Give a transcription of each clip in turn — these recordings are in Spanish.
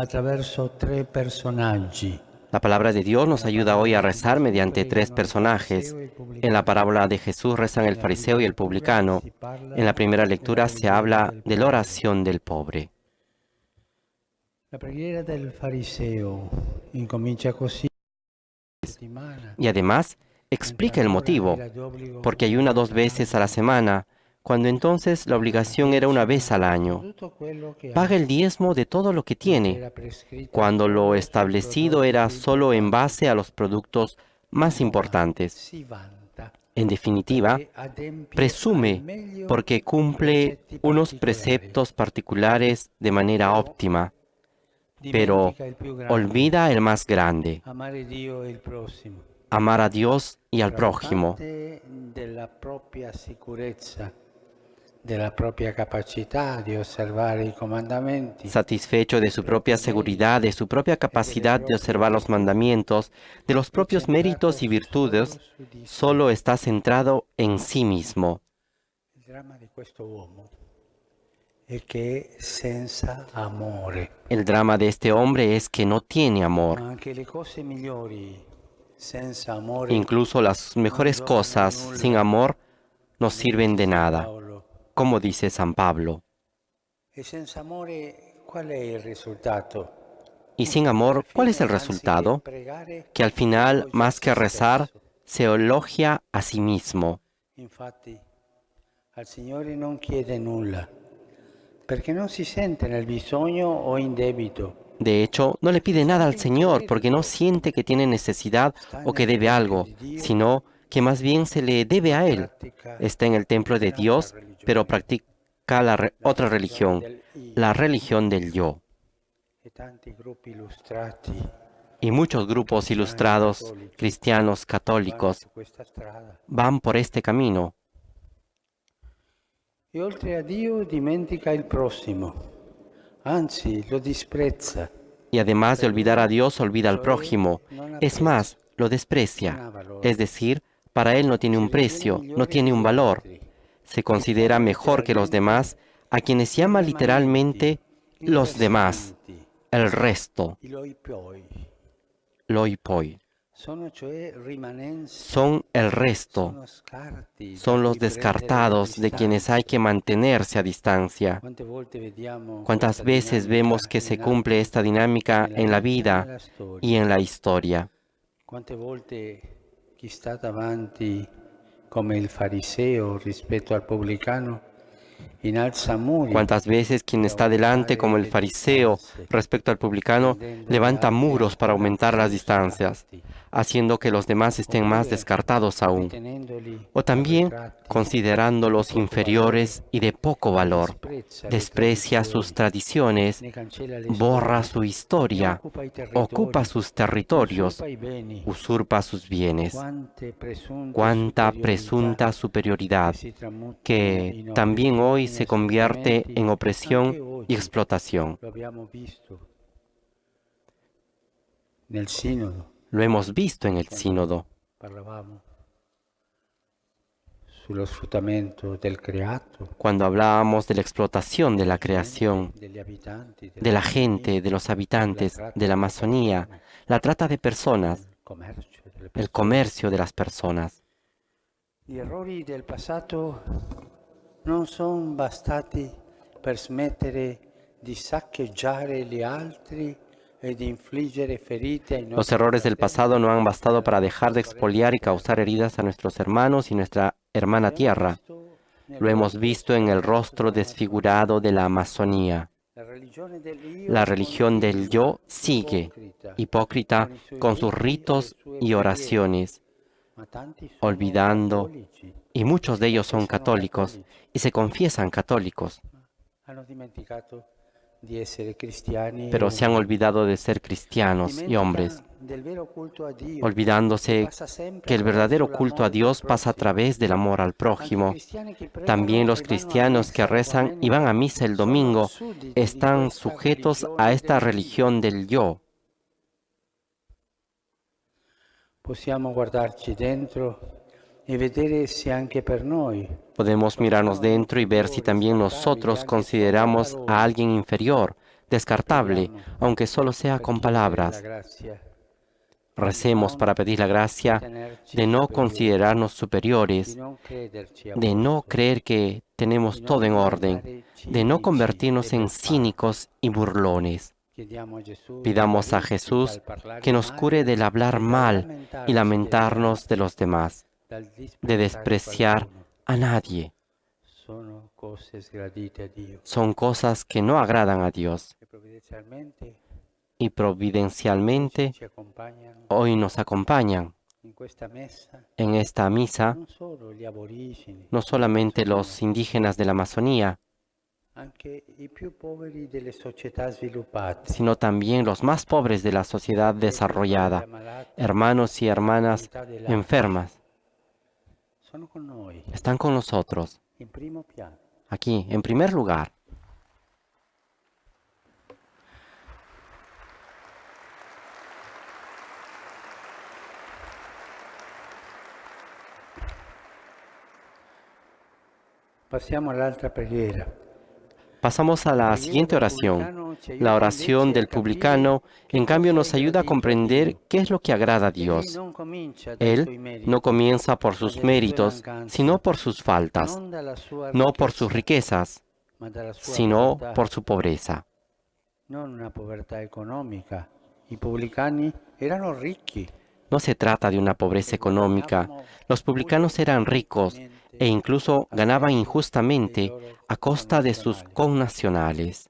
attraverso tre personaggi. La palabra de Dios nos ayuda hoy a rezar mediante tres personajes. En la parábola de Jesús rezan el fariseo y el publicano. En la primera lectura se habla de la oración del pobre. La preghiera del fariseo incomincia così. Y además explica el motivo, porque ayuna 2 veces a la semana, cuando entonces la obligación era 1 vez al año. Paga el diezmo de todo lo que tiene, cuando lo establecido era solo en base a los productos más importantes. En definitiva, presume porque cumple unos preceptos particulares de manera óptima, pero olvida el más grande, amar a Dios y al prójimo. Della propria capacità di osservare i comandamenti. Satisfecho de su propia seguridad, de su propia capacidad de observar los mandamientos, de los propios méritos y virtudes, solo está centrado en sí mismo. Il dramma di questo uomo è che è senza amore. El drama de este hombre es que no tiene amor. Ma anche le cose migliori senza amore Incluso las mejores cosas sin amor no sirven de nada, como dice San Pablo. E senza amore qual è il risultato? Y sin amor, ¿cuál es el resultado? Que al final, más que rezar, se elogia a sí mismo. Infatti, al Signore non chiede nulla, perché non si sente nel bisogno o in debito. De hecho, no le pide nada al Señor porque no siente que tiene necesidad o que debe algo, sino que más bien se le debe a Él. Está en el templo de Dios, pero practica otra religión, la religión del yo. E tanti gruppi illustrati Y muchos grupos ilustrados, cristianos, católicos, questa strada. van por este camino. E oltre a Dio dimentica il prossimo, anzi lo disprezza. Y además de olvidar a Dios, olvida al prójimo. Es más, lo desprecia. Es decir, para él no tiene un precio, no tiene un valor. Se considera mejor que los demás, a quienes llama literalmente los demás, el resto, I loi poi loi poi. sono cioè rimanenze, Son el resto, sono scarti, son los di cui prendere descartados de quienes hay que mantenerse a distancia. Quante volte vediamo ¿Cuántas questa veces vemos que se cumple esta dinámica en la vida nella storia? y en la historia? Quante volte chi sta davanti come il fariseo rispetto al pubblicano innalza muri. ¿Cuántas veces quien está delante, como el fariseo, respecto al publicano, levanta muros para aumentar las distancias, haciendo que los demás estén más descartados aún? O también, considerándolos inferiores y de poco valor, desprecia sus tradiciones, borra su historia, ocupa sus territorios, usurpa sus bienes. Cuánta presunta superioridad que también hoy se convierte en opresión y explotación. Lo abbiamo visto nel sinodo, Lo hemos visto en el sínodo, parlavamo sullo sfruttamento del creato, cuando hablábamos de la explotación de la creación, degli abitanti, de la gente, de los habitantes, de la Amazonía, la trata de personas, commercio, delle el comercio de las personas. Gli errori del passato non sono bastati per smettere di saccheggiare gli altri e di infliggere ferite ai Los nostri errores del pasado no han bastado para dejar de expoliar y causar heridas a nuestros hermanos y nuestra hermana tierra. Lo hemos visto en el rostro desfigurado de la Amazonía. La religión del yo sigue, hipócrita, con sus ritos y oraciones, olvidando, y muchos de ellos son católicos y se confiesan católicos, pero se han olvidado de ser cristianos y hombres, olvidándose que el verdadero culto a Dios pasa a través del amor al prójimo. También los cristianos que rezan y van a misa el domingo están sujetos a esta religión del yo. Possiamo guardarci dentro e vedere se anche per noi Podemos mirarnos dentro y ver si también nosotros consideramos a alguien inferior, descartable, aunque solo sea con palabras. Recemos para pedir la gracia de no considerarnos superiores, de no creer que tenemos todo en orden, de no convertirnos en cínicos y burlones. Pidamos a Jesús que nos cure del hablar mal y lamentarnos de los demás, de despreciar a nadie. Son cosas que no agradan a Dios. Y providencialmente hoy nos acompañan en esta misa no solamente los indígenas de la Amazonía, sino también los más pobres de la sociedad desarrollada, hermanos y hermanas enfermas. Están con nosotros, aquí, en primer lugar. Pasamos a la siguiente oración. La oración del publicano, en cambio, nos ayuda a comprender qué es lo que agrada a Dios. Él no comienza por sus méritos, sino por sus faltas, no por sus riquezas, sino por su pobreza. No se trata de una pobreza económica. Los publicanos eran ricos e incluso ganaban injustamente a costa de sus connacionales.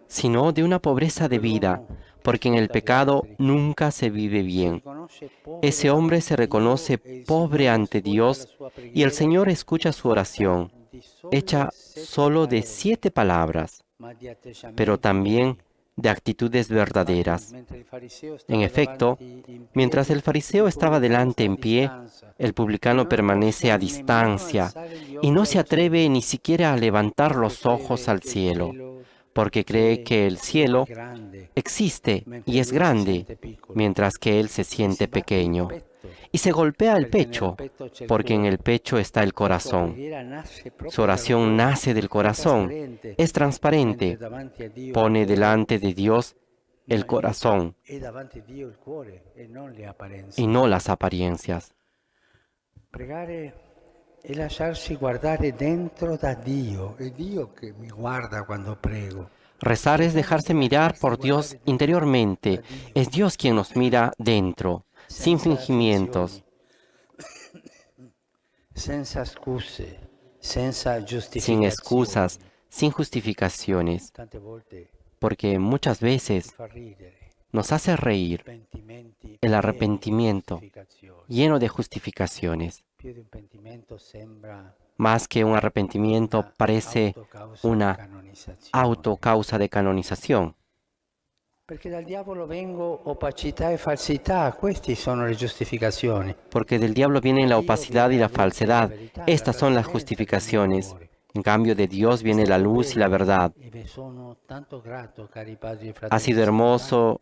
Sino de una pobreza de vida, porque en el pecado nunca se vive bien. Ese hombre se reconoce pobre ante Dios y el Señor escucha su oración, hecha solo de 7 palabras, pero también de actitudes verdaderas. En efecto, mientras el fariseo estaba delante en pie, el publicano permanece a distancia y no se atreve ni siquiera a levantar los ojos al cielo, porque cree que el cielo existe y es grande, mientras que él se siente pequeño. Y se golpea el pecho, porque en el pecho está el corazón. Su oración nace del corazón, es transparente, pone delante de Dios el corazón y no las apariencias. E lasciarsi guardare dentro da Dio, è Dio che mi guarda quando prego. Rezar es dejarse mirar por Dios interiormente, es Dios quien nos mira dentro, sin fingimientos, sin excusas, sin justificaciones, porque muchas veces nos hace reír el arrepentimiento lleno de justificaciones. Más que un arrepentimiento, parece una autocausa de canonización. Porque del diavolo vengo opacità e falsità, queste sono le giustificazioni. Porque del diablo vienen la opacidad y la falsedad. Estas son las justificaciones. En cambio, de Dios viene la luz y la verdad. Ha sido hermoso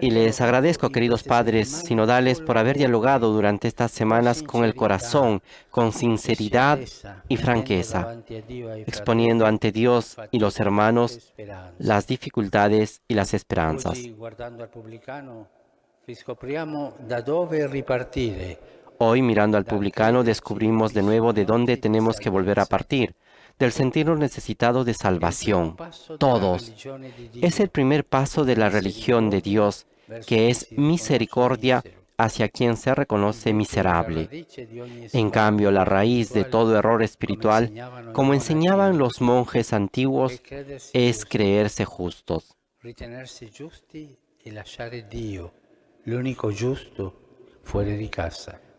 y les agradezco, queridos padres sinodales, por haber dialogado durante estas semanas con el corazón, con sinceridad y franqueza, exponiendo ante Dios y los hermanos las dificultades y las esperanzas. Hoy, mirando al publicano, descubrimos de nuevo de dónde tenemos que volver a partir, del sentirnos necesitados de salvación, todos. Es el primer paso de la religión de Dios, que es misericordia hacia quien se reconoce miserable. En cambio, la raíz de todo error espiritual, como enseñaban los monjes antiguos, es creerse justos.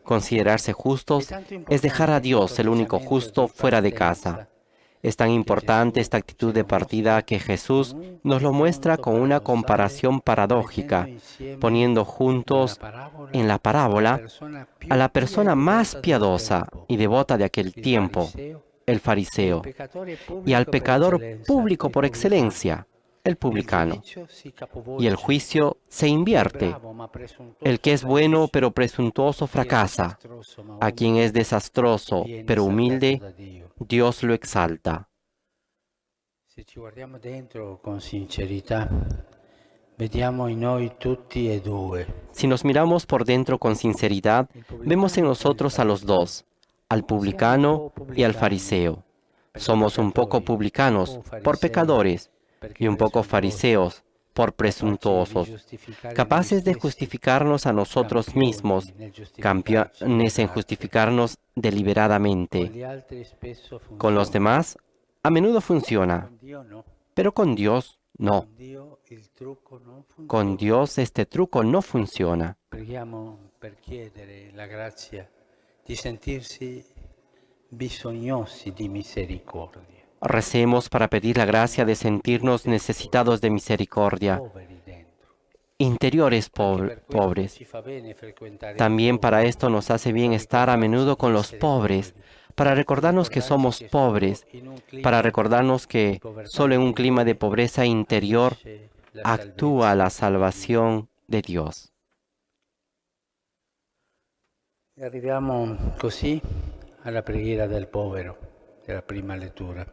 Considerarse justos es dejar a Dios, el único justo, fuera de casa. Es tan importante esta actitud de partida que Jesús nos lo muestra con una comparación paradójica, poniendo juntos en la parábola a la persona más piadosa y devota de aquel tiempo, el fariseo, y al pecador público por excelencia, el publicano. Y el juicio se invierte. El que es bueno pero presuntuoso fracasa. A quien es desastroso pero humilde, Dios lo exalta. Se ci guardiamo dentro con sincerità, vediamo in noi tutti e due. Si nos miramos por dentro con sinceridad, vemos en nosotros a los dos, al publicano y al fariseo. Somos un poco publicanos por pecadores y un poco fariseos por presuntuosos, capaces de justificarnos a nosotros mismos, campeones en justificarnos deliberadamente. Con los demás, a menudo funciona, pero con Dios no. Con Dios este truco no funciona. Preghiamo per chiedere la grazia di sentirsi bisognosi di misericordia. Recemos para pedir la gracia de sentirnos necesitados de misericordia, interiores pobres. También para esto nos hace bien estar a menudo con los pobres, para recordarnos que somos pobres, para recordarnos que solo en un clima de pobreza interior actúa la salvación de Dios. E arriviamo così alla preghiera del povero, della prima lettura.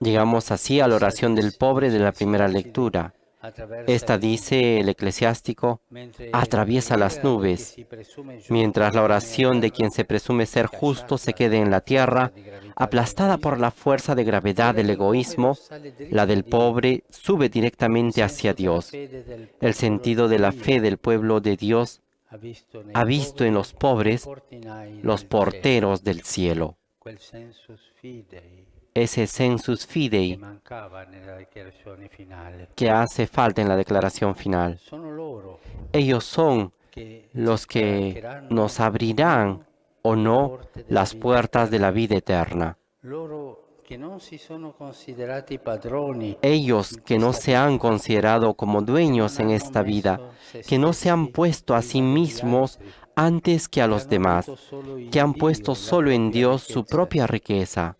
Llegamos así a la oración del pobre de la primera lectura. Esta, dice el eclesiástico, atraviesa las nubes, mientras la oración de quien se presume ser justo se quede en la tierra, aplastada por la fuerza de gravedad del egoísmo, la del pobre sube directamente hacia Dios. El sentido de la fe del pueblo de Dios ha visto en los pobres los porteros del cielo. Ese sensus fidei que hace falta en la declaración final. Ellos son los que nos abrirán o no las puertas de la vida eterna. Ellos que no se han considerado como dueños en esta vida, que no se han puesto a sí mismos antes que a los demás, que han puesto solo en Dios su propia riqueza.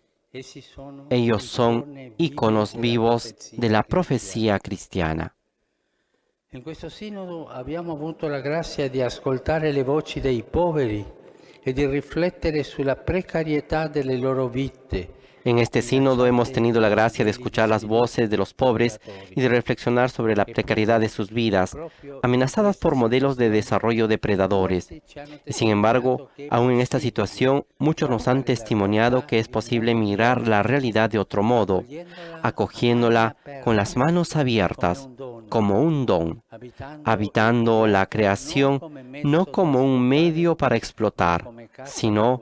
Ellos son íconos vivos de la profecía cristiana. In questo sinodo abbiamo avuto la grazia di ascoltare le voci dei poveri e di riflettere sulla precarietà delle loro vite. En este sínodo hemos tenido la gracia de escuchar las voces de los pobres y de reflexionar sobre la precariedad de sus vidas, amenazadas por modelos de desarrollo depredadores. Y sin embargo, aún en esta situación, muchos nos han testimoniado que es posible mirar la realidad de otro modo, acogiéndola con las manos abiertas, como un don, habitando la creación no como un medio para explotar, sino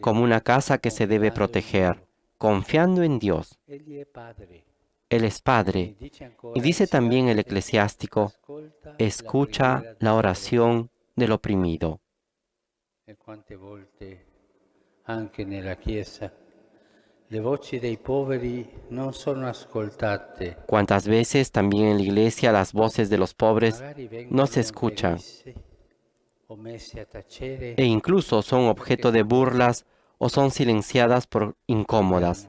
como una casa que se debe proteger, confiando en Dios. Él es Padre. Y dice también el eclesiástico, escucha la oración del oprimido. E quante volte anche nella Chiesa le voci dei poveri non sono ascoltate. Cuántas veces también en la iglesia las voces de los pobres no se escuchan e incluso son objeto de burlas o son silenciadas por incómodas.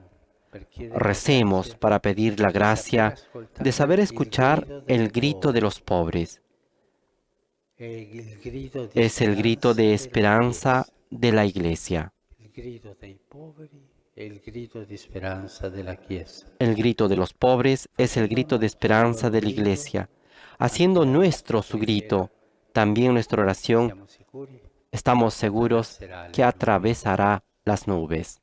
Recemos para pedir la gracia de saber escuchar el grito de los pobres. Es el grito de esperanza de la Iglesia. El grito de los pobres es el grito de esperanza de la Iglesia. Haciendo nuestro su grito, también nuestra oración, estamos seguros que atravesará las nubes.